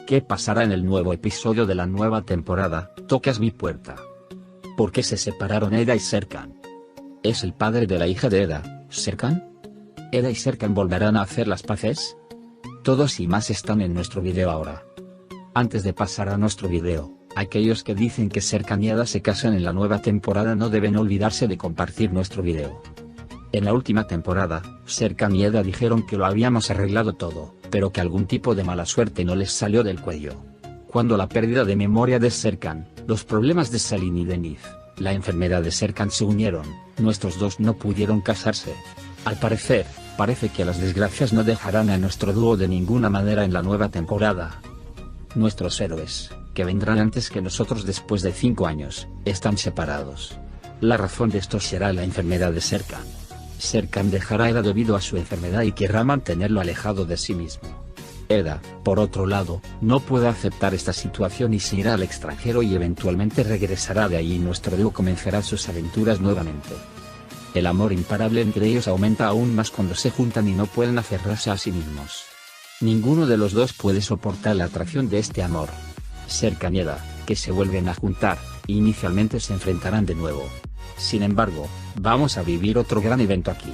¿Qué pasará en el nuevo episodio de la nueva temporada, Tocas mi puerta? ¿Por qué se separaron Eda y Serkan? ¿Es el padre de la hija de Eda, Serkan? ¿Eda y Serkan volverán a hacer las paces? Todos y más están en nuestro video ahora. Antes de pasar a nuestro video, aquellos que dicen que Serkan y Eda se casan en la nueva temporada no deben olvidarse de compartir nuestro video. En la última temporada, Serkan y Eda dijeron que lo habíamos arreglado todo, pero que algún tipo de mala suerte no les salió del cuello. Cuando la pérdida de memoria de Serkan, los problemas de Salin y Deniz, la enfermedad de Serkan se unieron, nuestros dos no pudieron casarse. Al parecer, parece que las desgracias no dejarán a nuestro dúo de ninguna manera en la nueva temporada. Nuestros héroes, que vendrán antes que nosotros después de 5 años, están separados. La razón de esto será la enfermedad de Serkan. Serkan dejará a Eda debido a su enfermedad y querrá mantenerlo alejado de sí mismo. Eda, por otro lado, no puede aceptar esta situación y se irá al extranjero y eventualmente regresará de allí y nuestro dúo comenzará sus aventuras nuevamente. El amor imparable entre ellos aumenta aún más cuando se juntan y no pueden aferrarse a sí mismos. Ninguno de los dos puede soportar la atracción de este amor. Serkan y Eda, que se vuelven a juntar, inicialmente se enfrentarán de nuevo. Sin embargo, vamos a vivir otro gran evento aquí.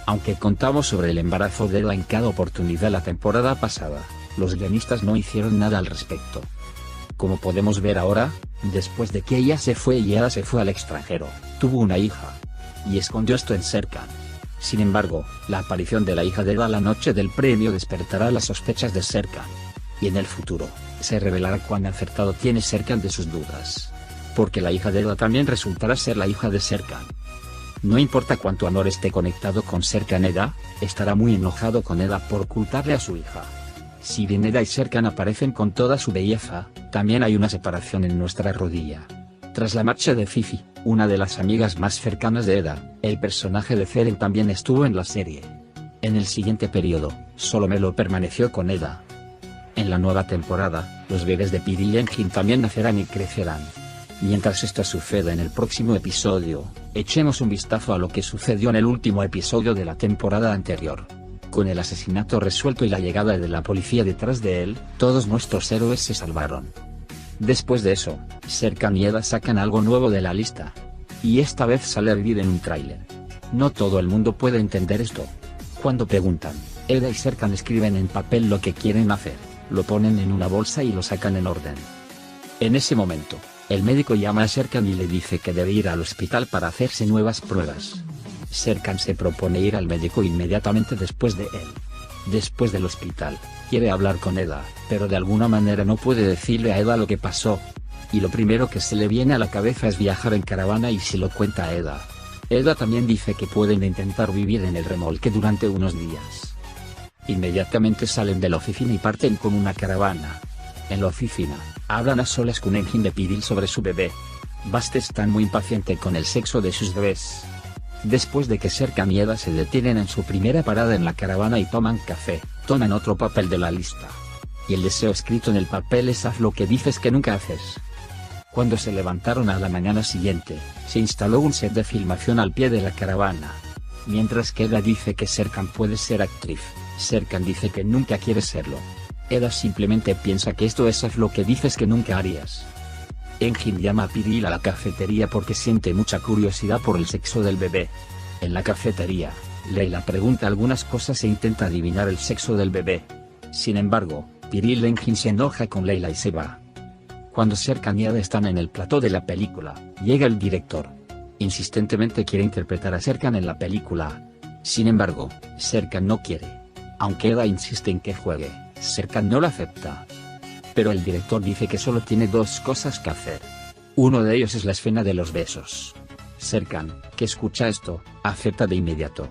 Aunque contamos sobre el embarazo de Eda en cada oportunidad la temporada pasada, los guionistas no hicieron nada al respecto. Como podemos ver ahora, después de que ella se fue y Eda se fue al extranjero, tuvo una hija. Y escondió esto en Serkan. Sin embargo, la aparición de la hija de Eda la noche del premio despertará las sospechas de Serkan. Y en el futuro, se revelará cuán acertado tiene Serkan de sus dudas. Porque la hija de Eda también resultará ser la hija de Serkan. No importa cuánto amor esté conectado con Serkan, Eda estará muy enojado con Eda por ocultarle a su hija. Si bien Eda y Serkan aparecen con toda su belleza, también hay una separación en nuestra rodilla. Tras la marcha de Fifi, una de las amigas más cercanas de Eda, el personaje de Zeren también estuvo en la serie. En el siguiente periodo, solo Melo permaneció con Eda. En la nueva temporada, los bebés de Piril y Engin también nacerán y crecerán. Mientras esto suceda en el próximo episodio, echemos un vistazo a lo que sucedió en el último episodio de la temporada anterior. Con el asesinato resuelto y la llegada de la policía detrás de él, todos nuestros héroes se salvaron. Después de eso, Serkan y Eda sacan algo nuevo de la lista. Y esta vez sale a vivir en un tráiler. No todo el mundo puede entender esto. Cuando preguntan, Eda y Serkan escriben en papel lo que quieren hacer, lo ponen en una bolsa y lo sacan en orden. En ese momento, el médico llama a Serkan y le dice que debe ir al hospital para hacerse nuevas pruebas. Serkan se propone ir al médico inmediatamente después de él. Después del hospital, quiere hablar con Eda, pero de alguna manera no puede decirle a Eda lo que pasó. Y lo primero que se le viene a la cabeza es viajar en caravana y se lo cuenta a Eda. Eda también dice que pueden intentar vivir en el remolque durante unos días. Inmediatamente salen de la oficina y parten con una caravana. En la oficina, hablan a solas con Engin de Piril sobre su bebé. Bast está muy impaciente con el sexo de sus bebés. Después de que Serkan y Eda se detienen en su primera parada en la caravana y toman café, toman otro papel de la lista. Y el deseo escrito en el papel es: haz lo que dices que nunca haces. Cuando se levantaron a la mañana siguiente, se instaló un set de filmación al pie de la caravana. Mientras que Eda dice que Serkan puede ser actriz, Serkan dice que nunca quiere serlo. Eda simplemente piensa que esto es: haz lo que dices que nunca harías. Engin llama a Piril a la cafetería porque siente mucha curiosidad por el sexo del bebé. En la cafetería, Leila pregunta algunas cosas e intenta adivinar el sexo del bebé. Sin embargo, Piril y Engin se enoja con Leila y se va. Cuando Serkan y Eda están en el plató de la película, llega el director. Insistentemente quiere interpretar a Serkan en la película. Sin embargo, Serkan no quiere. Aunque Eda insiste en que juegue, Serkan no lo acepta. Pero el director dice que solo tiene 2 cosas que hacer. Uno de ellos es la escena de los besos. Serkan, que escucha esto, acepta de inmediato.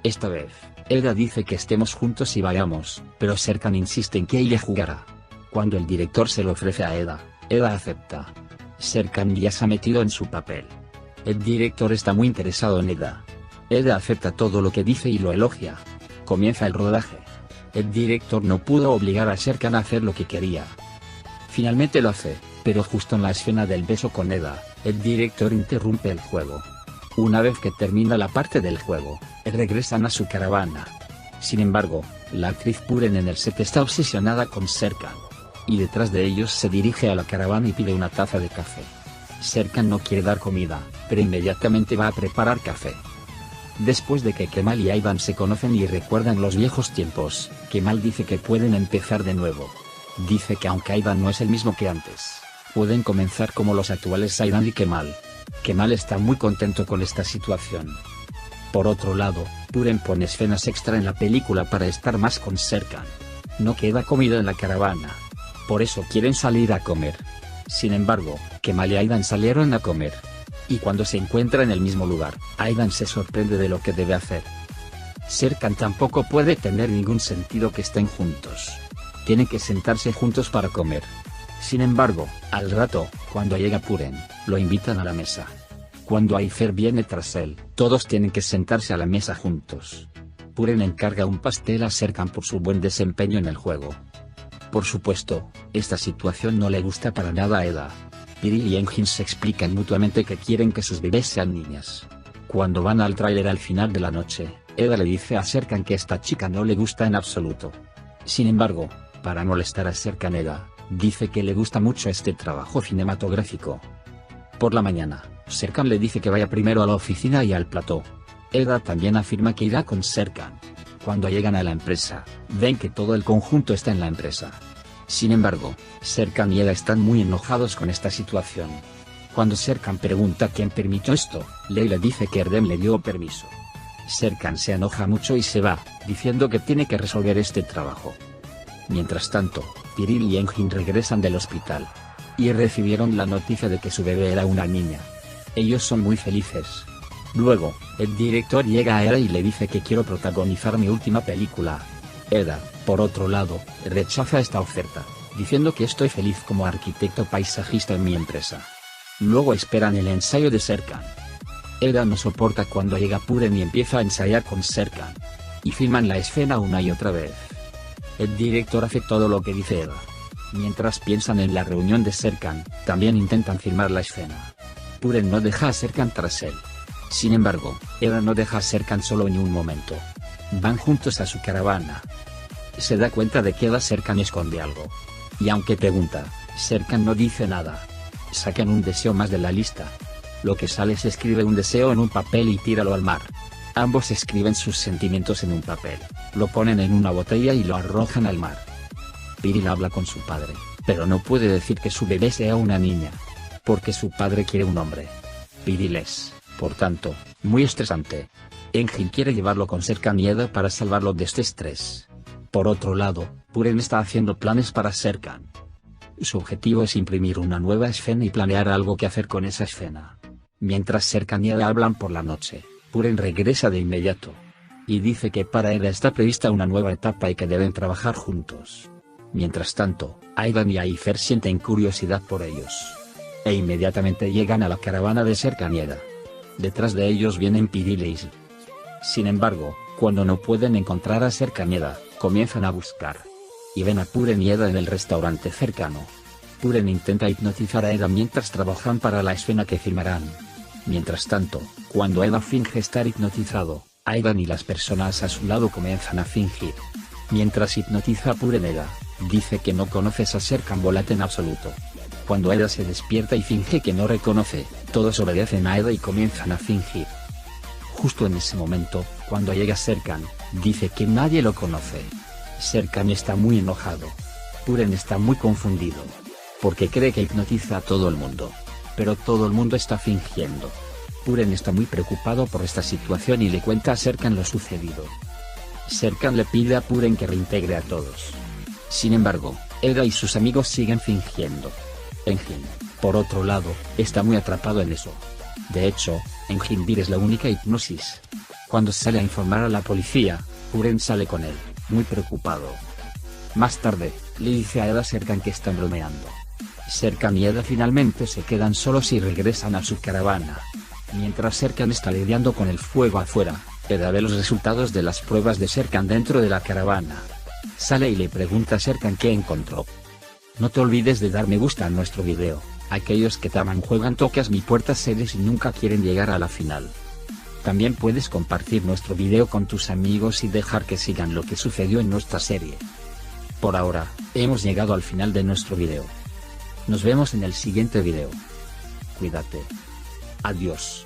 Esta vez, Eda dice que estemos juntos y vayamos, pero Serkan insiste en que ella jugará. Cuando el director se lo ofrece a Eda, Eda acepta. Serkan ya se ha metido en su papel. El director está muy interesado en Eda. Eda acepta todo lo que dice y lo elogia. Comienza el rodaje. El director no pudo obligar a Serkan a hacer lo que quería. Finalmente lo hace, pero justo en la escena del beso con Eda, el director interrumpe el juego. Una vez que termina la parte del juego, regresan a su caravana. Sin embargo, la actriz Puren en el set está obsesionada con Serkan. y detrás de ellos se dirige a la caravana y pide una taza de café. Serkan no quiere dar comida, pero inmediatamente va a preparar café. Después de que Kemal y Aydan se conocen y recuerdan los viejos tiempos, Kemal dice que pueden empezar de nuevo. Dice que aunque Aydan no es el mismo que antes, pueden comenzar como los actuales Aydan y Kemal. Kemal está muy contento con esta situación. Por otro lado, Puren pone escenas extra en la película para estar más con Serkan. No queda comida en la caravana. Por eso quieren salir a comer. Sin embargo, Kemal y Aydan salieron a comer. Y cuando se encuentran en el mismo lugar, Aydan se sorprende de lo que debe hacer. Serkan tampoco puede tener ningún sentido que estén juntos. Tienen que sentarse juntos para comer. Sin embargo, al rato, cuando llega Puren, lo invitan a la mesa. Cuando Ayfer viene tras él, todos tienen que sentarse a la mesa juntos. Puren encarga un pastel a Serkan por su buen desempeño en el juego. Por supuesto, esta situación no le gusta para nada a Eda. Piril y Engin se explican mutuamente que quieren que sus bebés sean niñas. Cuando van al tráiler al final de la noche, Eda le dice a Serkan que esta chica no le gusta en absoluto. Sin embargo, para molestar a Serkan, Eda dice que le gusta mucho este trabajo cinematográfico. Por la mañana, Serkan le dice que vaya primero a la oficina y al plató. Eda también afirma que irá con Serkan. Cuando llegan a la empresa, ven que todo el conjunto está en la empresa. Sin embargo, Serkan y Eda están muy enojados con esta situación. Cuando Serkan pregunta quién permitió esto, Leila dice que Erdem le dio permiso. Serkan se enoja mucho y se va, diciendo que tiene que resolver este trabajo. Mientras tanto, Piril y Engin regresan del hospital. Y recibieron la noticia de que su bebé era una niña. Ellos son muy felices. Luego, el director llega a Eda y le dice que quiero protagonizar mi última película. Eda, por otro lado, rechaza esta oferta, diciendo que estoy feliz como arquitecto paisajista en mi empresa. Luego esperan el ensayo de Serkan. Eda no soporta cuando llega Puren y empieza a ensayar con Serkan. Y filman la escena una y otra vez. El director hace todo lo que dice Eda. Mientras piensan en la reunión de Serkan, también intentan filmar la escena. Puren no deja a Serkan tras él. Sin embargo, Eda no deja a Serkan solo ni un momento. Van juntos a su caravana. Se da cuenta de que Eda Serkan esconde algo. Y aunque pregunta, Serkan no dice nada. Sacan un deseo más de la lista. Lo que sale es escribe un deseo en un papel y tíralo al mar. Ambos escriben sus sentimientos en un papel, lo ponen en una botella y lo arrojan al mar. Piril habla con su padre, pero no puede decir que su bebé sea una niña. Porque su padre quiere un hombre. Piril es, por tanto, muy estresante. Engin quiere llevarlo con Serkan y Eda para salvarlo de este estrés. Por otro lado, Puren está haciendo planes para Serkan. Su objetivo es imprimir una nueva escena y planear algo que hacer con esa escena. Mientras Serkan y Eda hablan por la noche, Puren regresa de inmediato. Y dice que para Eda está prevista una nueva etapa y que deben trabajar juntos. Mientras tanto, Aydan y Ayfer sienten curiosidad por ellos. E inmediatamente llegan a la caravana de Serkan y Eda. Detrás de ellos vienen Piril e Isl. Sin embargo, cuando no pueden encontrar a Serkan y Eda, comienzan a buscar. Y ven a Puren y Eda en el restaurante cercano. Puren intenta hipnotizar a Eda mientras trabajan para la escena que filmarán. Mientras tanto, cuando Eda finge estar hipnotizado, Aydan y las personas a su lado comienzan a fingir. Mientras hipnotiza a Puren, Eda dice que no conoces a Serkan Bolat en absoluto. Cuando Eda se despierta y finge que no reconoce, todos obedecen a Eda y comienzan a fingir. Justo en ese momento, cuando llega Serkan, dice que nadie lo conoce. Serkan está muy enojado. Puren está muy confundido. Porque cree que hipnotiza a todo el mundo. Pero todo el mundo está fingiendo. Puren está muy preocupado por esta situación y le cuenta a Serkan lo sucedido. Serkan le pide a Puren que reintegre a todos. Sin embargo, Eda y sus amigos siguen fingiendo. Engin, por otro lado, está muy atrapado en eso. De hecho, Enginbir es la única hipnosis. Cuando sale a informar a la policía, Puren sale con él, muy preocupado. Más tarde, le dice a Eda Serkan que están bromeando. Serkan y Eda finalmente se quedan solos y regresan a su caravana. Mientras Serkan está lidiando con el fuego afuera, Eda ve los resultados de las pruebas de Serkan dentro de la caravana. Sale y le pregunta a Serkan qué encontró. No te olvides de dar me gusta a nuestro video. Aquellos que te aman juegan Tocas mi puerta series y nunca quieren llegar a la final. También puedes compartir nuestro video con tus amigos y dejar que sigan lo que sucedió en nuestra serie. Por ahora, hemos llegado al final de nuestro video. Nos vemos en el siguiente video. Cuídate. Adiós.